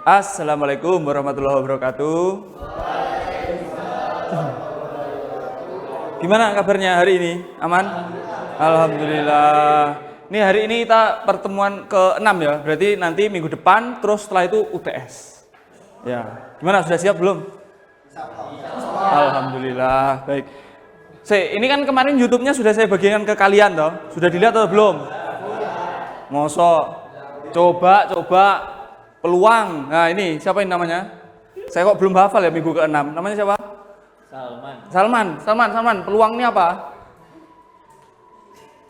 Assalamualaikum warahmatullahi wabarakatuh. Gimana kabarnya hari ini? Aman? Alhamdulillah. Ini hari ini kita pertemuan ke-6 ya. Berarti nanti minggu depan terus setelah itu UTS. Ya. Gimana, sudah siap belum? Alhamdulillah. Baik. Ini kan kemarin YouTube-nya sudah saya bagikan ke kalian toh. Sudah dilihat atau belum? Mosok. Coba peluang. Nah, ini siapa ini namanya? Saya kok belum hafal ya minggu ke-6. Namanya siapa? Salman. Peluang ini apa?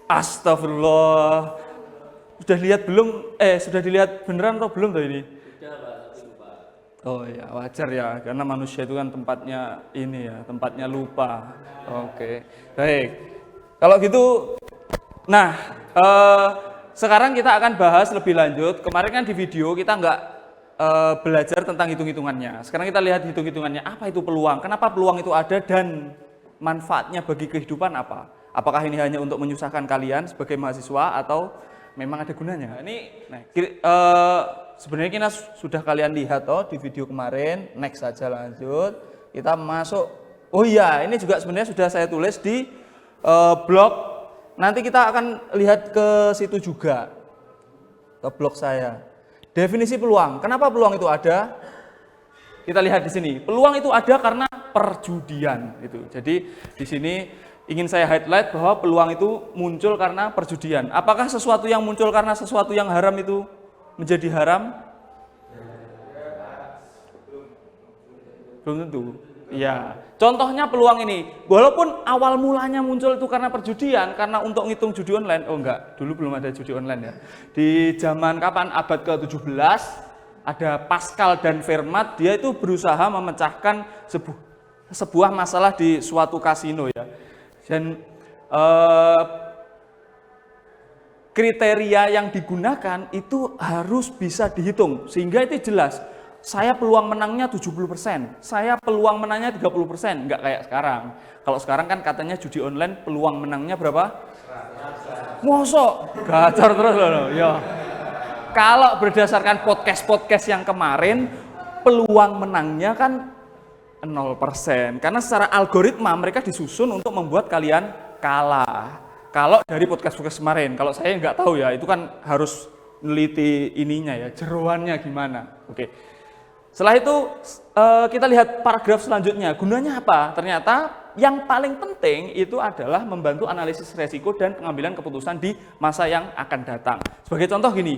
Astagfirullah. Sudah lihat belum? Sudah dilihat beneran atau belum tuh ini? Sudah, Pak, tapi lupa. Oh ya, wajar ya, karena manusia itu kan tempatnya ini ya, tempatnya lupa. Oke. Baik. Kalau gitu, nah, sekarang kita akan bahas lebih lanjut. Kemarin kan di video kita nggak belajar tentang hitung-hitungannya. Sekarang kita lihat hitung-hitungannya. Apa itu peluang? Kenapa peluang itu ada dan manfaatnya bagi kehidupan apa? Apakah ini hanya untuk menyusahkan kalian sebagai mahasiswa atau memang ada gunanya? Sebenarnya kita sudah kalian lihat di video kemarin. Next saja, lanjut. Kita masuk. Oh iya, ini juga sebenarnya sudah saya tulis di blog. Nanti kita akan lihat ke situ juga, ke blog saya. Definisi peluang. Kenapa peluang itu ada? Kita lihat di sini. Peluang itu ada karena perjudian. Itu. Jadi di sini ingin saya highlight bahwa peluang itu muncul karena perjudian. Apakah sesuatu yang muncul karena sesuatu yang haram itu menjadi haram? Belum tentu. Ya, contohnya peluang ini, walaupun awal mulanya muncul itu karena perjudian, karena untuk ngitung judi online, dulu belum ada judi online ya. Di zaman kapan? Abad ke-17, ada Pascal dan Fermat, dia itu berusaha memecahkan sebuah masalah di suatu kasino ya. Dan kriteria yang digunakan itu harus bisa dihitung, sehingga itu jelas. Saya peluang menangnya 70%, saya peluang menangnya 30%, nggak kayak sekarang. Kalau sekarang kan katanya judi online peluang menangnya berapa? Mosok, gacor terus loh. Ya. Kalau berdasarkan podcast yang kemarin, peluang menangnya kan 0%. Karena secara algoritma mereka disusun untuk membuat kalian kalah. Kalau dari podcast kemarin, kalau saya nggak tahu ya, itu kan harus neliti ininya ya, jeroannya gimana. Oke. Setelah itu kita lihat paragraf selanjutnya. Gunanya apa? Ternyata yang paling penting itu adalah membantu analisis resiko dan pengambilan keputusan di masa yang akan datang. Sebagai contoh gini,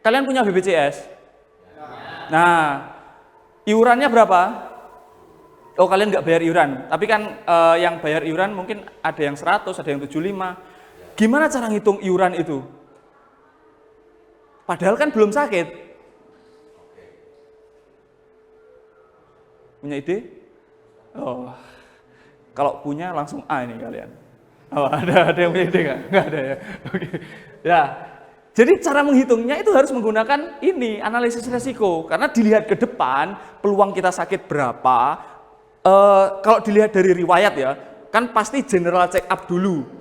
kalian punya BPJS. Nah, iurannya berapa? Oh, kalian nggak bayar iuran. Tapi kan yang bayar iuran mungkin ada yang 100, ada yang 75. Gimana cara ngitung iuran itu? Padahal kan belum sakit. Punya ide? Oh, kalau punya langsung A ini kalian. Oh, ada yang punya ide nggak? Nggak ada ya. Oke. Ya, jadi cara menghitungnya itu harus menggunakan ini analisis resiko. Karena dilihat ke depan peluang kita sakit berapa. Kalau dilihat dari riwayat ya, kan pasti general check up dulu.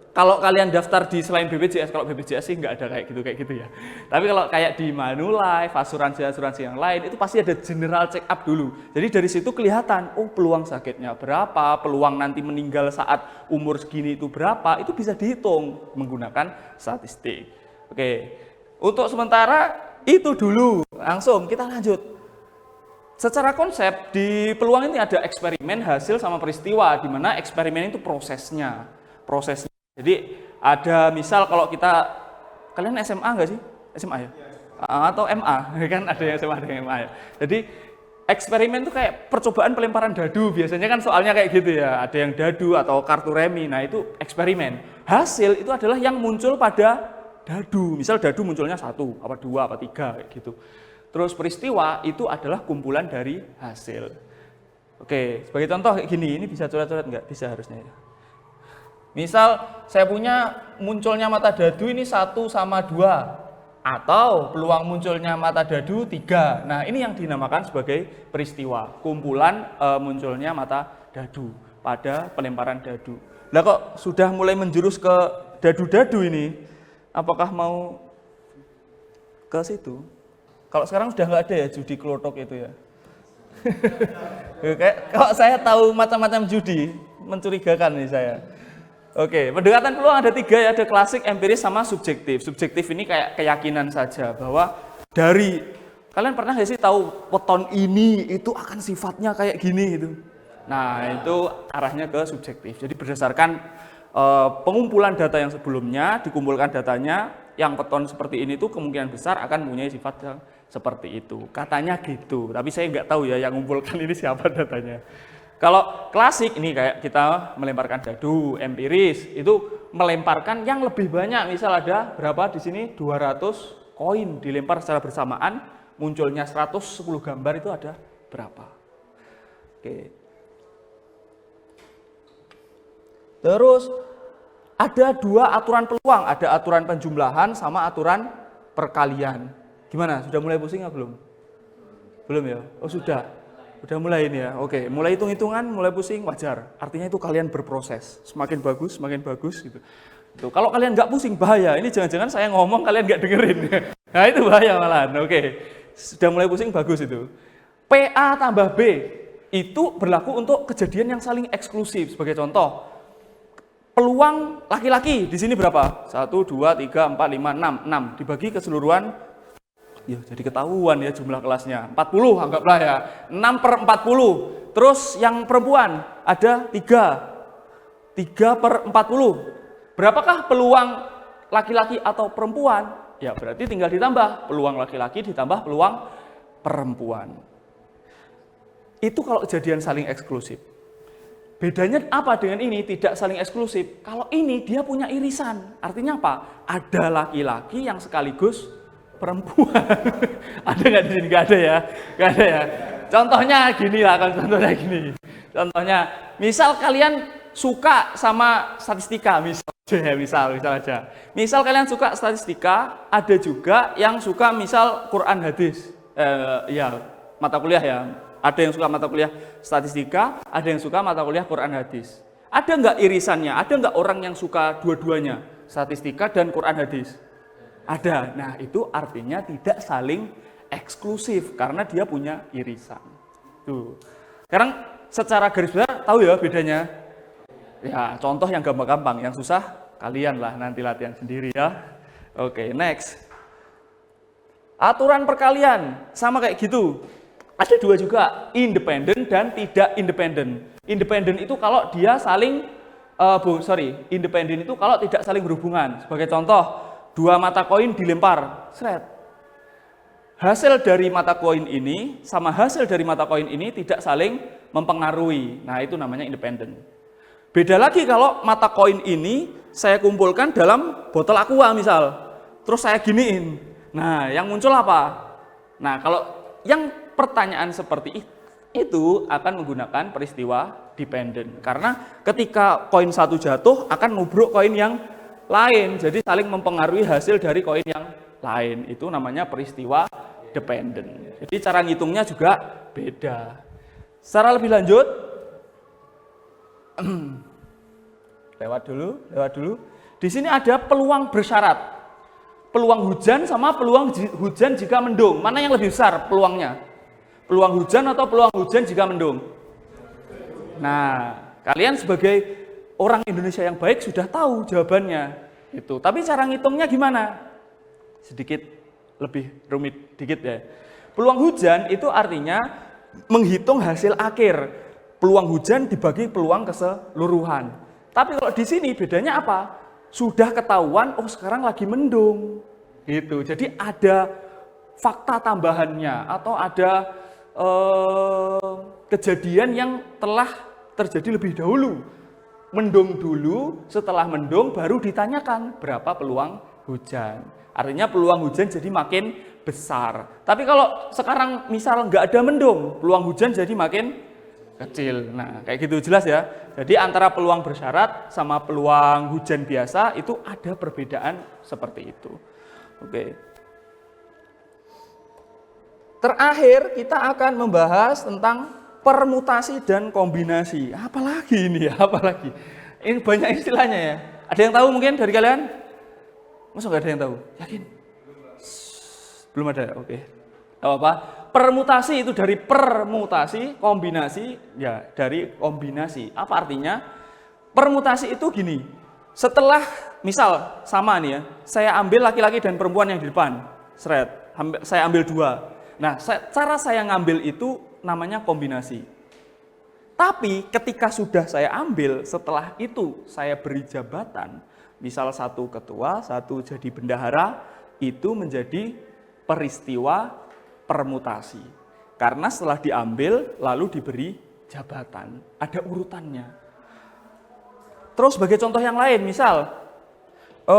Kalau kalian daftar di selain BPJS, kalau BPJS sih nggak ada kayak gitu ya. Tapi kalau kayak di Manulife, asuransi yang lain, itu pasti ada general check up dulu. Jadi dari situ kelihatan, peluang sakitnya berapa, peluang nanti meninggal saat umur segini itu berapa, itu bisa dihitung menggunakan statistik. Oke, untuk sementara itu dulu, langsung kita lanjut. Secara konsep, di peluang ini ada eksperimen, hasil, sama peristiwa, di mana eksperimen itu prosesnya. Jadi ada misal kalau kalian SMA nggak sih? SMA ya? Atau MA, kan ada yang SMA, ada yang MA ya. Jadi eksperimen itu kayak percobaan pelemparan dadu, biasanya kan soalnya kayak gitu ya, ada yang dadu atau kartu remi, nah itu eksperimen. Hasil itu adalah yang muncul pada dadu, misal dadu munculnya 1, 2, 3 kayak gitu. Terus peristiwa itu adalah kumpulan dari hasil. Oke, sebagai contoh kayak gini, ini bisa coret-coret nggak? Bisa harusnya ya. Misal saya punya munculnya mata dadu ini 1 sama 2 atau peluang munculnya mata dadu 3. Nah, ini yang dinamakan sebagai peristiwa, kumpulan munculnya mata dadu pada pelemparan dadu. Lah kok sudah mulai menjurus ke dadu-dadu ini? Apakah mau ke situ? Kalau sekarang sudah nggak ada ya judi klotok itu ya. Kayak kalau saya tahu macam-macam judi, mencurigakan nih saya. Oke, pendekatan peluang ada 3 ya, ada klasik, empiris, sama subjektif. Subjektif ini kayak keyakinan saja bahwa dari kalian pernah nggak sih tahu weton ini itu akan sifatnya kayak gini gitu. Nah, itu arahnya ke subjektif. Jadi berdasarkan pengumpulan data yang sebelumnya, dikumpulkan datanya, yang weton seperti ini tuh kemungkinan besar akan mempunyai sifat yang seperti itu. Katanya gitu, tapi saya nggak tahu ya yang mengumpulkan ini siapa datanya. Kalau klasik ini kayak kita melemparkan dadu, empiris itu melemparkan yang lebih banyak. Misal ada berapa di sini 200 koin dilempar secara bersamaan, munculnya 110 gambar itu ada berapa? Oke. Terus ada 2 aturan peluang, ada aturan penjumlahan sama aturan perkalian. Gimana? Sudah mulai pusing atau belum? Belum ya? Oh sudah. Udah mulai ini ya, oke. Mulai hitung-hitungan, mulai pusing, wajar. Artinya itu kalian berproses, semakin bagus gitu. Tuh, kalau kalian nggak pusing, bahaya. Ini jangan-jangan saya ngomong, kalian nggak dengerin. Nah itu bahaya malahan, oke. Sudah mulai pusing, bagus itu. PA tambah B, itu berlaku untuk kejadian yang saling eksklusif. Sebagai contoh, peluang laki-laki di sini berapa? 1, 2, 3, 4, 5, 6. 6 dibagi keseluruhan. Ya, jadi ketahuan ya jumlah kelasnya. 40 anggaplah ya. 6/40. Terus yang perempuan ada 3. 3/40. Berapakah peluang laki-laki atau perempuan? Ya, berarti tinggal ditambah peluang laki-laki ditambah peluang perempuan. Itu kalau kejadian saling eksklusif. Bedanya apa dengan ini? Tidak saling eksklusif. Kalau ini dia punya irisan. Artinya apa? Ada laki-laki yang sekaligus perempuan. Ada nggak di sini? Nggak ada ya? Nggak ada ya? Contohnya gini lah, contohnya gini. Contohnya, misal kalian suka sama statistika, misal aja. Misal kalian suka statistika, ada juga yang suka misal Quran hadis. Ya, mata kuliah ya. Ada yang suka mata kuliah statistika, ada yang suka mata kuliah Quran hadis. Ada nggak irisannya? Ada nggak orang yang suka dua-duanya, statistika dan Quran hadis? Ada. Nah, itu artinya tidak saling eksklusif karena dia punya irisan. Tuh. Sekarang secara garis besar tahu ya bedanya? Ya, contoh yang gampang-gampang, yang susah kalian lah nanti latihan sendiri ya. Oke, next. Aturan perkalian sama kayak gitu. Ada 2 juga, independen dan tidak independen. Independen itu kalau dia saling independen itu kalau tidak saling berhubungan. Sebagai contoh, 2 mata koin dilempar, seret. Hasil dari mata koin ini sama hasil dari mata koin ini tidak saling mempengaruhi. Nah, itu namanya independen. Beda lagi kalau mata koin ini saya kumpulkan dalam botol aqua misal. Terus saya giniin. Nah, yang muncul apa? Nah, kalau yang pertanyaan seperti itu akan menggunakan peristiwa dependen. Karena ketika koin satu jatuh akan nubruk koin yang lain, jadi saling mempengaruhi hasil dari koin yang lain. Itu namanya peristiwa dependen. Jadi cara ngitungnya juga beda. Secara lebih lanjut, lewat dulu. Di sini ada peluang bersyarat. Peluang hujan sama peluang hujan jika mendung. Mana yang lebih besar peluangnya? Peluang hujan atau peluang hujan jika mendung? Nah, kalian sebagai orang Indonesia yang baik sudah tahu jawabannya. Itu. Tapi cara ngitungnya gimana? Sedikit lebih rumit dikit ya. Peluang hujan itu artinya menghitung hasil akhir. Peluang hujan dibagi peluang keseluruhan. Tapi kalau di sini bedanya apa? Sudah ketahuan, oh sekarang lagi mendung. Gitu. Jadi ada fakta tambahannya atau ada kejadian yang telah terjadi lebih dahulu. Mendung dulu, setelah mendung baru ditanyakan berapa peluang hujan. Artinya peluang hujan jadi makin besar. Tapi kalau sekarang misal nggak ada mendung, peluang hujan jadi makin kecil. Nah, kayak gitu jelas ya. Jadi antara peluang bersyarat sama peluang hujan biasa itu ada perbedaan seperti itu. Oke. Terakhir kita akan membahas tentang permutasi dan kombinasi. Apalagi ini ya, apalagi. Ini banyak istilahnya ya. Ada yang tahu mungkin dari kalian? Masa nggak ada yang tahu? Yakin? Belum ada, oke. Apa? Permutasi itu dari permutasi, kombinasi ya dari kombinasi. Apa artinya? Permutasi itu gini. Setelah misal sama nih ya, saya ambil laki-laki dan perempuan yang di depan, saya ambil dua. Nah, cara saya ngambil itu namanya kombinasi. Tapi ketika sudah saya ambil, setelah itu saya beri jabatan, misal satu ketua, satu jadi bendahara, itu menjadi peristiwa permutasi. Karena setelah diambil, lalu diberi jabatan. Ada urutannya. Terus sebagai contoh yang lain, misal 12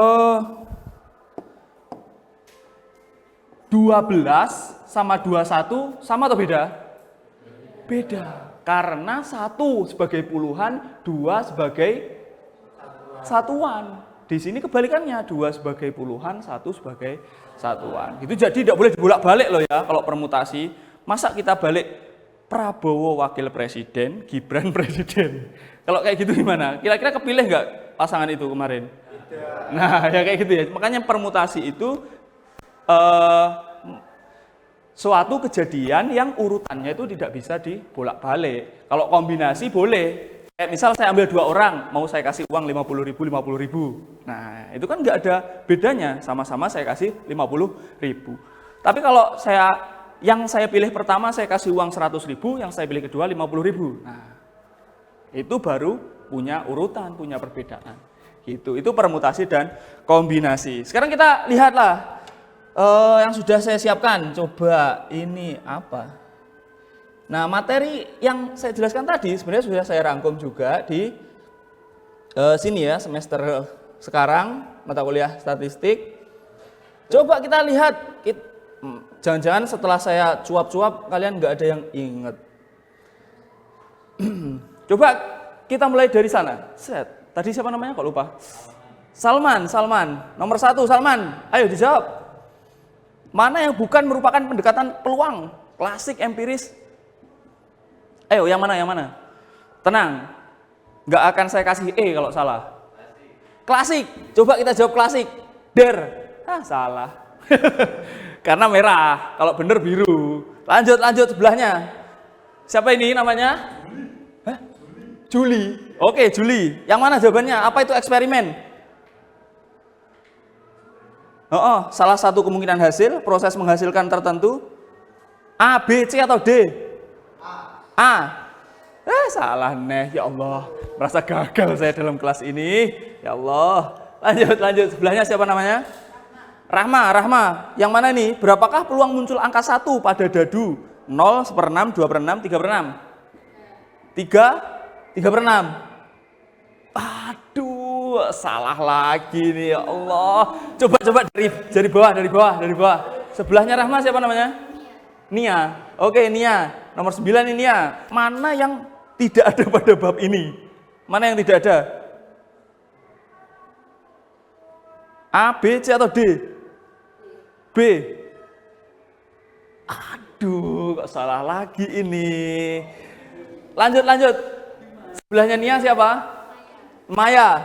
sama 21 sama atau beda? Beda. Karena 1 sebagai puluhan, 2 sebagai satuan. Di sini kebalikannya, 2 sebagai puluhan, 1 sebagai satuan. Itu jadi tidak boleh dibolak-balik loh ya kalau permutasi. Masa kita balik Prabowo wakil presiden, Gibran presiden. Kalau kayak gitu gimana? Kira-kira kepilih nggak pasangan itu kemarin? Tidak. Nah, ya kayak gitu ya. Makanya permutasi itu suatu kejadian yang urutannya itu tidak bisa dibolak-balik. Kalau kombinasi boleh. Kayak misal saya ambil 2 orang, mau saya kasih uang 50.000, 50.000. Nah, itu kan nggak ada bedanya. Sama-sama saya kasih 50.000. Tapi kalau yang saya pilih pertama saya kasih uang 100.000, yang saya pilih kedua 50.000. Nah, itu baru punya urutan, punya perbedaan. Gitu. Itu permutasi dan kombinasi. Sekarang kita lihatlah yang sudah saya siapkan. Coba ini apa? Nah, materi yang saya jelaskan tadi sebenarnya sudah saya rangkum juga di sini ya, semester sekarang mata kuliah statistik. Coba kita lihat. Jangan-jangan setelah saya cuap-cuap kalian nggak ada yang inget. Coba kita mulai dari sana. Tadi siapa namanya? Kok lupa? Salman. Nomor 1 Salman. Ayo dijawab. Mana yang bukan merupakan pendekatan peluang, klasik, empiris? Ayo yang mana? Tenang. Nggak akan saya kasih E kalau salah. Klasik. Coba kita jawab klasik. Salah. Karena merah, kalau bener biru. Lanjut sebelahnya. Siapa ini namanya? Juli. Oke, Juli. Yang mana jawabannya? Apa itu eksperimen? Salah satu kemungkinan hasil, proses menghasilkan tertentu. A, B, C atau D? A. Salah nih, ya Allah. Merasa gagal saya dalam kelas ini. Ya Allah. Lanjut. Sebelahnya siapa namanya? Rahma. Yang mana nih? Berapakah peluang muncul angka 1 pada dadu? 0, 1/6, 2/6, 3/6? 3/6. Aduh, salah lagi nih ya Allah. Coba dari bawah. Sebelahnya Rahma siapa namanya? Nia. Oke, Nia. Nomor 9 ini Nia. Mana yang tidak ada pada bab ini? Mana yang tidak ada? A, B, C atau D? B. Aduh, kok salah lagi ini. Lanjut. Sebelahnya Nia siapa? Maya.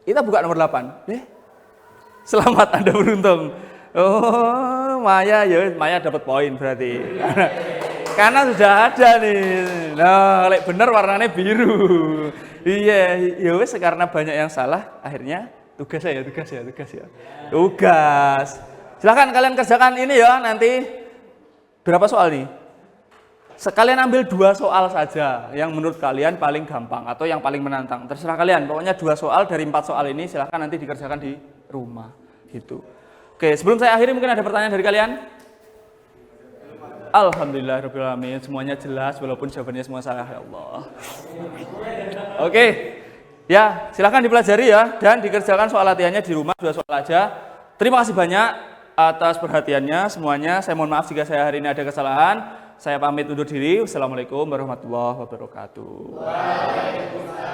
Kita buka nomor 8. Selamat, Anda beruntung. Oh, Maya dapat poin berarti. Karena sudah ada nih. Nah, bener warnanya biru. Iya, ya wes karena banyak yang salah akhirnya tugas. Silahkan kalian kerjakan ini ya nanti. Berapa soal nih? Sekalian ambil 2 soal saja yang menurut kalian paling gampang atau yang paling menantang. Terserah kalian. Pokoknya 2 soal dari 4 soal ini silahkan nanti dikerjakan di rumah. Gitu. Oke, sebelum saya akhiri mungkin ada pertanyaan dari kalian? Alhamdulillahirrahmanirrahim. Semuanya jelas walaupun jawabannya semua salah, ya Allah. Oke. Ya, silahkan dipelajari ya dan dikerjakan soal latihannya di rumah 2 soal aja. Terima kasih banyak atas perhatiannya semuanya. Saya mohon maaf jika saya hari ini ada kesalahan. Saya pamit undur diri. Wassalamualaikum warahmatullahi wabarakatuh. Waalaikumsalam.